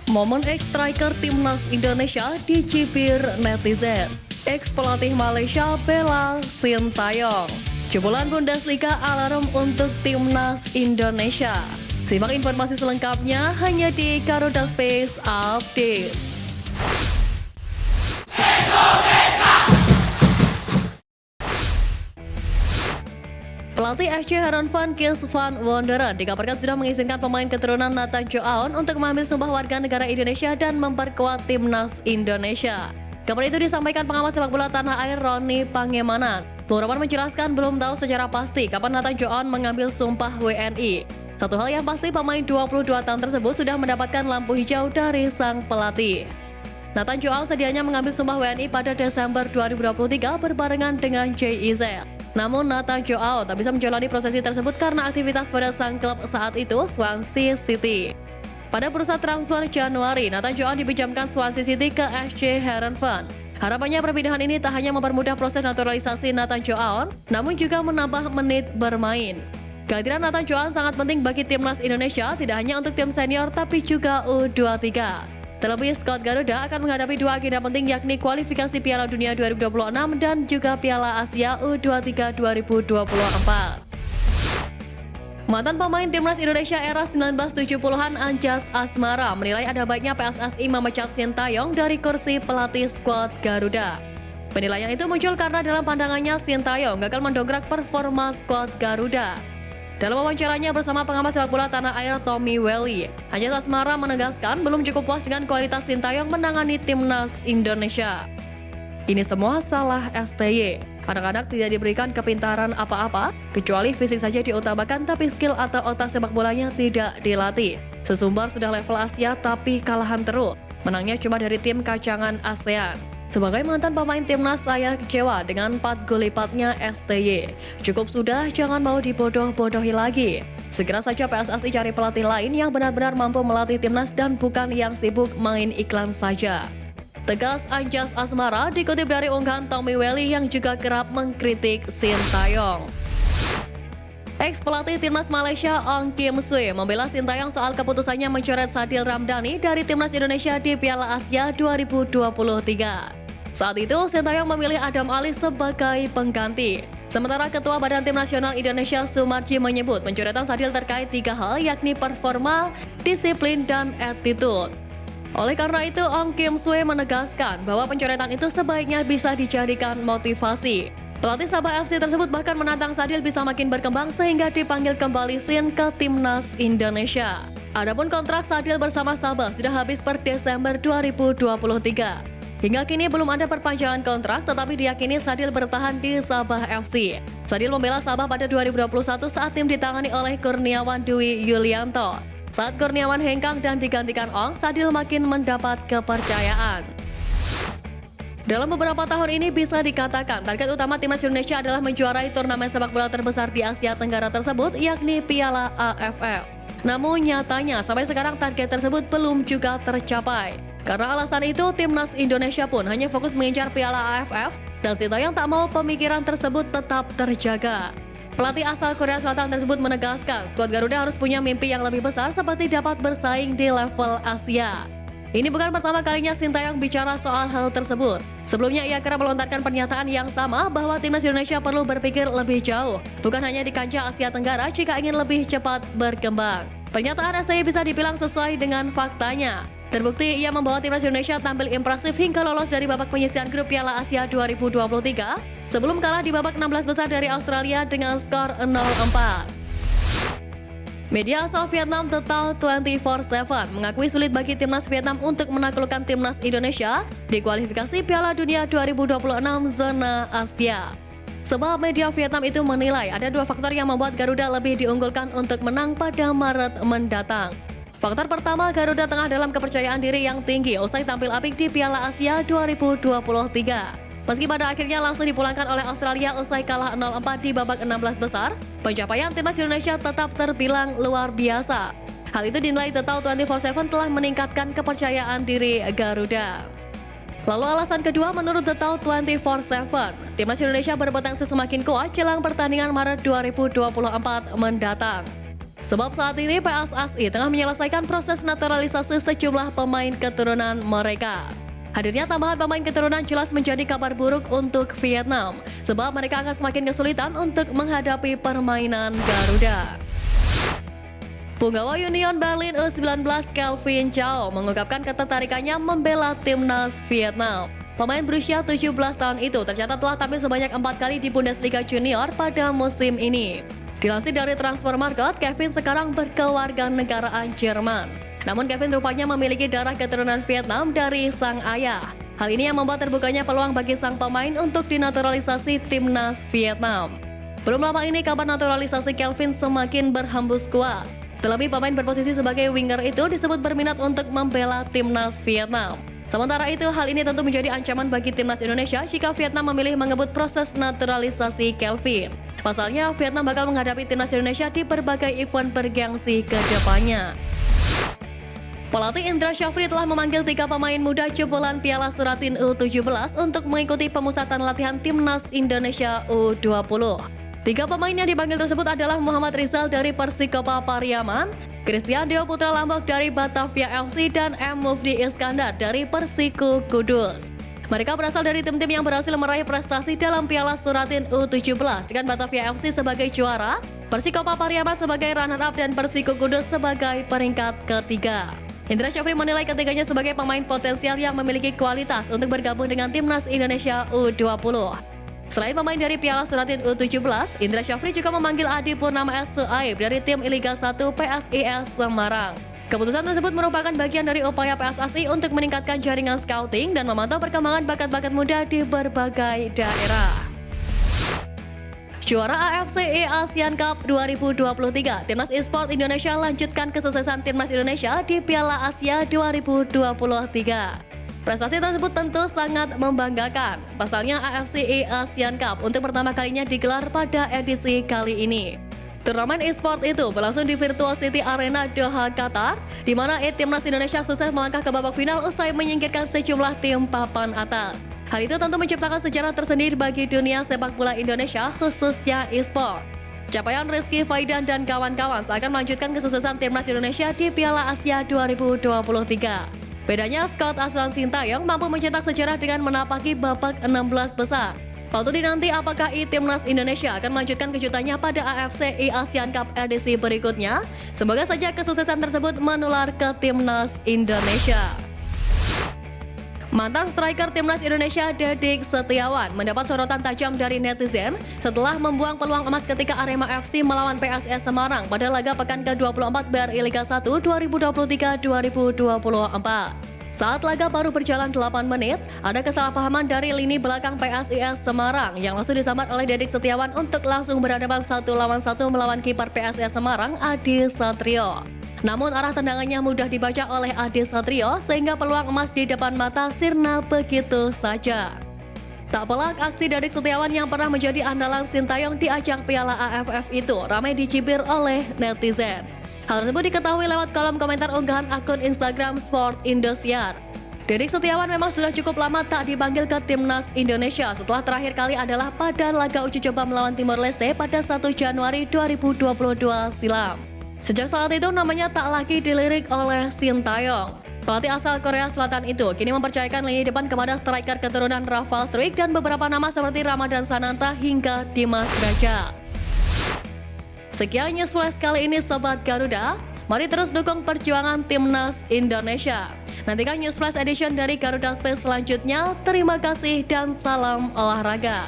Momen ex-striker timnas Indonesia dicibir netizen. Ex-pelatih Malaysia bela Sintayong. Jebolan Bundesliga alarm untuk timnas Indonesia. Simak informasi selengkapnya hanya di Garuda Space Update. Pelatih SC Heerenveen Kees van Wonderen dikabarkan sudah mengizinkan pemain keturunan Nathan Joaon untuk mengambil sumpah warga negara Indonesia dan memperkuat timnas Indonesia. Kabar itu disampaikan pengamat sepak bola tanah air Roni Pangemanan. Wonderen menjelaskan belum tahu secara pasti kapan Nathan Joaon mengambil sumpah WNI. Satu hal yang pasti, pemain 22 tahun tersebut sudah mendapatkan lampu hijau dari sang pelatih. Nathan Joaon sedianya mengambil sumpah WNI pada Desember 2023 berbarengan dengan JIZ. Namun Nathan Joaon tak bisa menjalani prosesi tersebut karena aktivitas pada sang klub saat itu, Swansea City. Pada bursa transfer Januari, Nathan Joaon dipinjamkan Swansea City ke SC Heerenveen. Harapannya perpindahan ini tak hanya mempermudah proses naturalisasi Nathan Joaon, namun juga menambah menit bermain. Kehadiran Nathan Joaon sangat penting bagi timnas Indonesia, tidak hanya untuk tim senior tapi juga U23. Terlebih, skuad Garuda akan menghadapi dua agenda penting, yakni kualifikasi Piala Dunia 2026 dan juga Piala Asia U23 2024. Mantan pemain timnas Indonesia era 1970-an Anjas Asmara menilai ada baiknya PSSI memecat Sintayong dari kursi pelatih skuad Garuda. Penilaian itu muncul karena dalam pandangannya Sintayong gagal mendongkrak performa skuad Garuda. Dalam wawancaranya bersama pengamat sepak bola tanah air Tommy Welly, Anjas Asmara menegaskan belum cukup puas dengan kualitas Sintayong menangani timnas Indonesia. Ini semua salah STY. Anak-anak tidak diberikan kepintaran apa-apa, kecuali fisik saja diutamakan tapi skill atau otak sepak bolanya tidak dilatih. Sesumbar sudah level Asia tapi kalahan terus. Menangnya cuma dari tim kacangan ASEAN. Sebagai mantan pemain timnas, saya kecewa dengan 4 gol lipatnya STY. Cukup sudah, jangan mau dibodoh-bodohi lagi. Segera saja PSSI cari pelatih lain yang benar-benar mampu melatih timnas dan bukan yang sibuk main iklan saja. Tegas Anjas Asmara dikutip dari unggahan Tommy Welly yang juga kerap mengkritik Sintayong. Ex-pelatih timnas Malaysia Ong Kim Sui membela Sintayong soal keputusannya mencoret Sadil Ramdhani dari timnas Indonesia di Piala Asia 2023. Saat itu, Sintayong memilih Adam Ali sebagai pengganti. Sementara Ketua Badan Tim Nasional Indonesia Sumarji menyebut pencoretan Sadil terkait 3 hal, yakni performa, disiplin, dan attitude. Oleh karena itu, Ong Kim Sui menegaskan bahwa pencoretan itu sebaiknya bisa dijadikan motivasi. Pelatih Sabah FC tersebut bahkan menantang Sadil bisa makin berkembang sehingga dipanggil kembali Sin ke timnas Indonesia. Adapun kontrak Sadil bersama Sabah sudah habis per Desember 2023. Hingga kini belum ada perpanjangan kontrak, tetapi diyakini Sadil bertahan di Sabah FC. Sadil membela Sabah pada 2021 saat tim ditangani oleh Kurniawan Dwi Yulianto. Saat Kurniawan hengkang dan digantikan Ong, Sadil makin mendapat kepercayaan. Dalam beberapa tahun ini bisa dikatakan target utama timnas Indonesia adalah menjuarai turnamen sepak bola terbesar di Asia Tenggara tersebut, yakni Piala AFF. Namun nyatanya sampai sekarang target tersebut belum juga tercapai. Karena alasan itu, timnas Indonesia pun hanya fokus mengincar Piala AFF dan Sintayong tak mau pemikiran tersebut tetap terjaga. Pelatih asal Korea Selatan tersebut menegaskan skuad Garuda harus punya mimpi yang lebih besar seperti dapat bersaing di level Asia. Ini bukan pertama kalinya Sintayong bicara soal hal tersebut. Sebelumnya ia kerap melontarkan pernyataan yang sama bahwa timnas Indonesia perlu berpikir lebih jauh, bukan hanya di kancah Asia Tenggara jika ingin lebih cepat berkembang. Pernyataan STY bisa dibilang sesuai dengan faktanya. Terbukti ia membawa timnas Indonesia tampil impresif hingga lolos dari babak penyisihan grup Piala Asia 2023 sebelum kalah di babak 16 besar dari Australia dengan skor 0-4. Media asal Vietnam Total 24/7 mengakui sulit bagi timnas Vietnam untuk menaklukkan timnas Indonesia di kualifikasi Piala Dunia 2026 zona Asia. Sebab media Vietnam itu menilai ada 2 faktor yang membuat Garuda lebih diunggulkan untuk menang pada Maret mendatang. Faktor pertama, Garuda tengah dalam kepercayaan diri yang tinggi usai tampil apik di Piala Asia 2023. Meski pada akhirnya langsung dipulangkan oleh Australia usai kalah 0-4 di babak 16 besar, pencapaian timnas Indonesia tetap terbilang luar biasa. Hal itu dinilai Total 24/7 telah meningkatkan kepercayaan diri Garuda. Lalu alasan kedua, menurut Total 24/7, timnas Indonesia berpotensi semakin kuat jelang pertandingan Maret 2024 mendatang. Sebab saat ini PSSI tengah menyelesaikan proses naturalisasi sejumlah pemain keturunan mereka. Hadirnya tambahan pemain keturunan jelas menjadi kabar buruk untuk Vietnam, sebab mereka akan semakin kesulitan untuk menghadapi permainan Garuda. Punggawa Union Berlin U19 Kelvin Chao mengungkapkan ketertarikannya membela timnas Vietnam. Pemain berusia 17 tahun itu tercatat telah tampil sebanyak 4 kali di Bundesliga Junior pada musim ini. Dilansir dari Transfer Market, Kevin sekarang berkewarganegaraan Jerman. Namun Kevin rupanya memiliki darah keturunan Vietnam dari sang ayah. Hal ini yang membuat terbukanya peluang bagi sang pemain untuk dinaturalisasi timnas Vietnam. Belum lama ini kabar naturalisasi Kelvin semakin berhembus kuat. Terlebih pemain berposisi sebagai winger itu disebut berminat untuk membela timnas Vietnam. Sementara itu, hal ini tentu menjadi ancaman bagi timnas Indonesia jika Vietnam memilih mengebut proses naturalisasi Kelvin. Pasalnya, Vietnam bakal menghadapi timnas Indonesia di berbagai event bergengsi ke depannya. Pelatih Indra Syafri telah memanggil 3 pemain muda jebolan Piala Suratin U17 untuk mengikuti pemusatan latihan timnas Indonesia U20. 3 pemain yang dipanggil tersebut adalah Muhammad Rizal dari Persikopa Pariaman, Christian Deo Putra Lambok dari Batavia FC, dan M. Mufdi Iskandar dari Persiku Kudus. Mereka berasal dari tim-tim yang berhasil meraih prestasi dalam Piala Suratin U17 dengan Batavia FC sebagai juara, Persikopa Pariaman sebagai runner-up, dan Persiku Kudus sebagai peringkat ketiga. Indra Syafri menilai ketiganya sebagai pemain potensial yang memiliki kualitas untuk bergabung dengan timnas Indonesia U20. Selain pemain dari Piala Suratin U17, Indra Syafri juga memanggil Adi Purnama Suaib dari tim Liga 1 PSIS Semarang. Keputusan tersebut merupakan bagian dari upaya PSSI untuk meningkatkan jaringan scouting dan memantau perkembangan bakat-bakat muda di berbagai daerah. Juara AFC Asian Cup 2023, Timnas Esports Indonesia lanjutkan kesuksesan Timnas Indonesia di Piala Asia 2023. Prestasi tersebut tentu sangat membanggakan. Pasalnya AFC Asian Cup untuk pertama kalinya digelar pada edisi kali ini. Turnamen e-sport itu berlangsung di Virtual City Arena Doha, Qatar, di mana Timnas Indonesia sukses melangkah ke babak final usai menyingkirkan sejumlah tim papan atas. Hal itu tentu menciptakan sejarah tersendiri bagi dunia sepak bola Indonesia, khususnya e-sport. Capaian Rizky Faidan dan kawan-kawan seakan melanjutkan kesuksesan Timnas Indonesia di Piala Asia 2023. Bedanya, Scott Aslan Sintayong mampu mencetak sejarah dengan menapaki babak 16 besar. Patut dinanti apakah Timnas Indonesia akan melanjutkan kejutannya pada AFC Asian Cup edisi berikutnya. Semoga saja kesuksesan tersebut menular ke Timnas Indonesia. Mantan striker Timnas Indonesia Dedik Setiawan mendapat sorotan tajam dari netizen setelah membuang peluang emas ketika Arema FC melawan PSIS Semarang pada laga pekan ke-24 BRI Liga 1 2023-2024. Saat laga baru berjalan 8 menit, ada kesalahpahaman dari lini belakang PSIS Semarang yang langsung disambar oleh Dedik Setiawan untuk langsung berhadapan 1 lawan 1 melawan kiper PSIS Semarang, Adi Satrio. Namun arah tendangannya mudah dibaca oleh Adi Satrio sehingga peluang emas di depan mata sirna begitu saja. Tak pelak aksi Dedik Setiawan yang pernah menjadi andalan Sintayong di ajang Piala AFF itu ramai dicibir oleh netizen. Hal tersebut diketahui lewat kolom komentar unggahan akun Instagram Sport Indosiar. Dedik Setiawan memang sudah cukup lama tak dipanggil ke Timnas Indonesia setelah terakhir kali adalah pada laga uji coba melawan Timor Leste pada 1 Januari 2022 silam. Sejak saat itu namanya tak lagi dilirik oleh Sintayong. Pelatih asal Korea Selatan itu kini mempercayakan lini depan kepada striker keturunan Rafal Struijk dan beberapa nama seperti Ramadan Sananta hingga Dimas Derajat. Sekian news flash kali ini Sobat Garuda. Mari terus dukung perjuangan Timnas Indonesia. Nantikan news flash edition dari Garuda Space selanjutnya. Terima kasih dan salam olahraga.